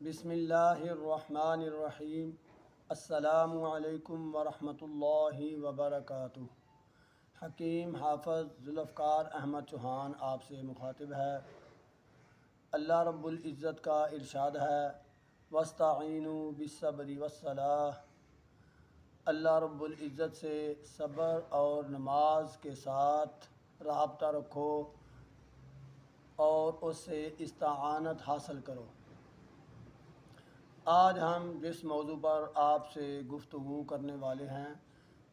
بسم اللہ الرحمن الرحیم۔ السلام علیکم ورحمۃ اللہ وبرکاتہ۔ حکیم حافظ ذوالفقار احمد چوہان آپ سے مخاطب ہے۔ اللہ رب العزت کا ارشاد ہے، وَاسْتَعِینُوا بِالصَّبْرِ وَالصَّلَاةِ۔ اللہ رب العزت سے صبر اور نماز کے ساتھ رابطہ رکھو اور اس سے استعانت حاصل کرو۔ آج ہم جس موضوع پر آپ سے گفتگو کرنے والے ہیں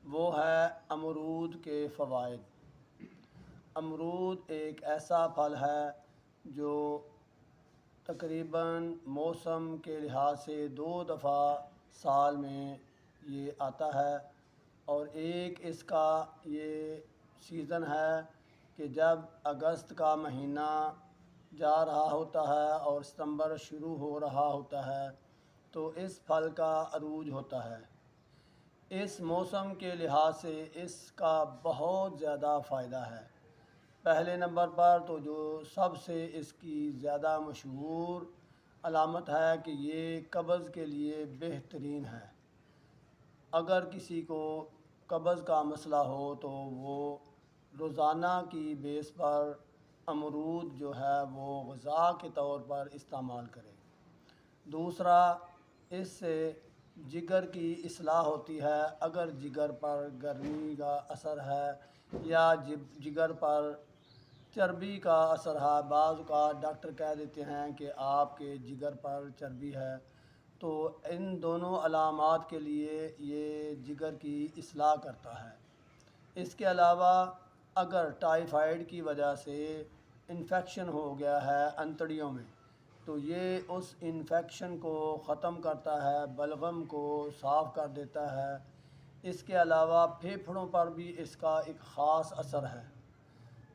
وہ ہے امرود کے فوائد۔ امرود ایک ایسا پھل ہے جو تقریباً موسم کے لحاظ سے 2 دفعہ سال میں یہ آتا ہے، اور ایک اس کا یہ سیزن ہے کہ جب اگست کا مہینہ جا رہا ہوتا ہے اور ستمبر شروع ہو رہا ہوتا ہے تو اس پھل کا عروج ہوتا ہے۔ اس موسم کے لحاظ سے اس کا بہت زیادہ فائدہ ہے۔ پہلے نمبر پر تو جو سب سے اس کی زیادہ مشہور علامت ہے کہ یہ قبض کے لیے بہترین ہے۔ اگر کسی کو قبض کا مسئلہ ہو تو وہ روزانہ کی بیس پر امرود جو ہے وہ غذا کے طور پر استعمال کرے۔ دوسرا، اس سے جگر کی اصلاح ہوتی ہے۔ اگر جگر پر گرمی کا اثر ہے یا جگر پر چربی کا اثر ہے، بعض اوقات ڈاکٹر کہہ دیتے ہیں کہ آپ کے جگر پر چربی ہے، تو ان دونوں علامات کے لیے یہ جگر کی اصلاح کرتا ہے۔ اس کے علاوہ اگر ٹائیفائڈ کی وجہ سے انفیکشن ہو گیا ہے انتڑیوں میں تو یہ اس انفیکشن کو ختم کرتا ہے، بلغم کو صاف کر دیتا ہے۔ اس کے علاوہ پھیپھڑوں پر بھی اس کا ایک خاص اثر ہے۔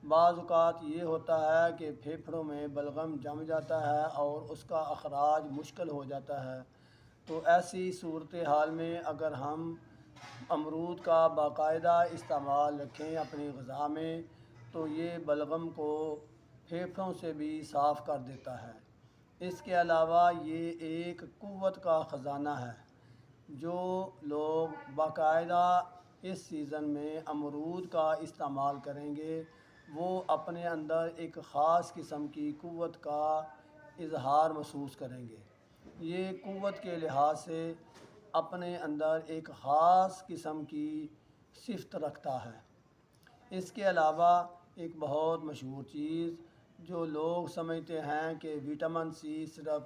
بعض اوقات یہ ہوتا ہے کہ پھیپھڑوں میں بلغم جم جاتا ہے اور اس کا اخراج مشکل ہو جاتا ہے، تو ایسی صورتحال میں اگر ہم امرود کا باقاعدہ استعمال رکھیں اپنی غذا میں تو یہ بلغم کو پھیپھڑوں سے بھی صاف کر دیتا ہے۔ اس کے علاوہ یہ ایک قوت کا خزانہ ہے۔ جو لوگ باقاعدہ اس سیزن میں امرود کا استعمال کریں گے وہ اپنے اندر ایک خاص قسم کی قوت کا اظہار محسوس کریں گے۔ یہ قوت کے لحاظ سے اپنے اندر ایک خاص قسم کی صفت رکھتا ہے۔ اس کے علاوہ ایک بہت مشہور چیز جو لوگ سمجھتے ہیں کہ وٹامن سی صرف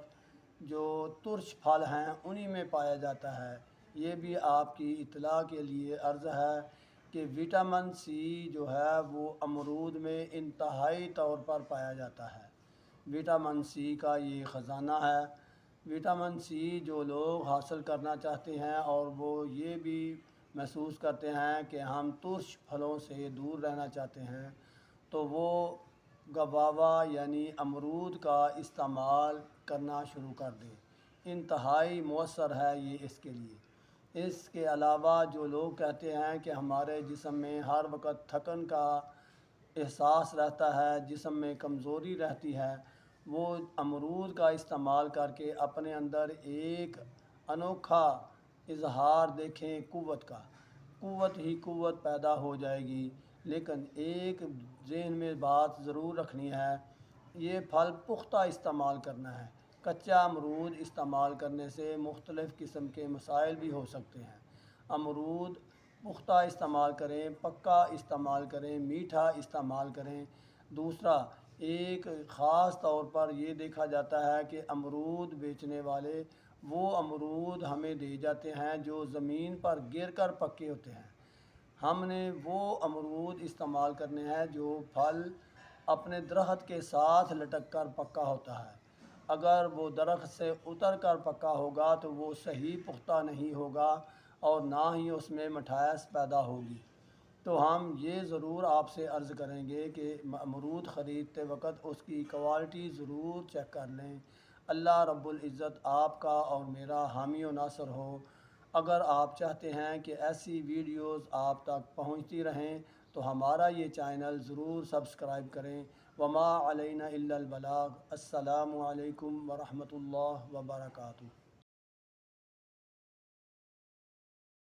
جو ترش پھل ہیں انہی میں پایا جاتا ہے، یہ بھی آپ کی اطلاع کے لیے عرض ہے کہ وٹامن سی جو ہے وہ امرود میں انتہائی طور پر پایا جاتا ہے۔ وٹامن سی کا یہ خزانہ ہے۔ وٹامن سی جو لوگ حاصل کرنا چاہتے ہیں اور وہ یہ بھی محسوس کرتے ہیں کہ ہم ترش پھلوں سے دور رہنا چاہتے ہیں تو وہ گواوا یعنی امرود کا استعمال کرنا شروع کر دیں۔ انتہائی مؤثر ہے یہ اس کے لیے۔ اس کے علاوہ جو لوگ کہتے ہیں کہ ہمارے جسم میں ہر وقت تھکن کا احساس رہتا ہے، جسم میں کمزوری رہتی ہے، وہ امرود کا استعمال کر کے اپنے اندر ایک انوکھا اظہار دیکھیں قوت کا، قوت ہی قوت پیدا ہو جائے گی۔ لیکن ایک ذہن میں بات ضرور رکھنی ہے، یہ پھل پختہ استعمال کرنا ہے۔ کچا امرود استعمال کرنے سے مختلف قسم کے مسائل بھی ہو سکتے ہیں۔ امرود پختہ استعمال کریں، پکا استعمال کریں، میٹھا استعمال کریں۔ دوسرا، ایک خاص طور پر یہ دیکھا جاتا ہے کہ امرود بیچنے والے وہ امرود ہمیں دے جاتے ہیں جو زمین پر گر کر پکے ہوتے ہیں۔ ہم نے وہ امرود استعمال کرنے ہیں جو پھل اپنے درخت کے ساتھ لٹک کر پکا ہوتا ہے۔ اگر وہ درخت سے اتر کر پکا ہوگا تو وہ صحیح پختہ نہیں ہوگا اور نہ ہی اس میں مٹھاس پیدا ہوگی۔ تو ہم یہ ضرور آپ سے عرض کریں گے کہ امرود خریدتے وقت اس کی کوالٹی ضرور چیک کر لیں۔ اللہ رب العزت آپ کا اور میرا حامی و ناصر ہو۔ اگر آپ چاہتے ہیں کہ ایسی ویڈیوز آپ تک پہنچتی رہیں تو ہمارا یہ چینل ضرور سبسکرائب کریں۔ وما علینا الا البلاغ۔ السلام علیکم ورحمۃ اللہ وبرکاتہ۔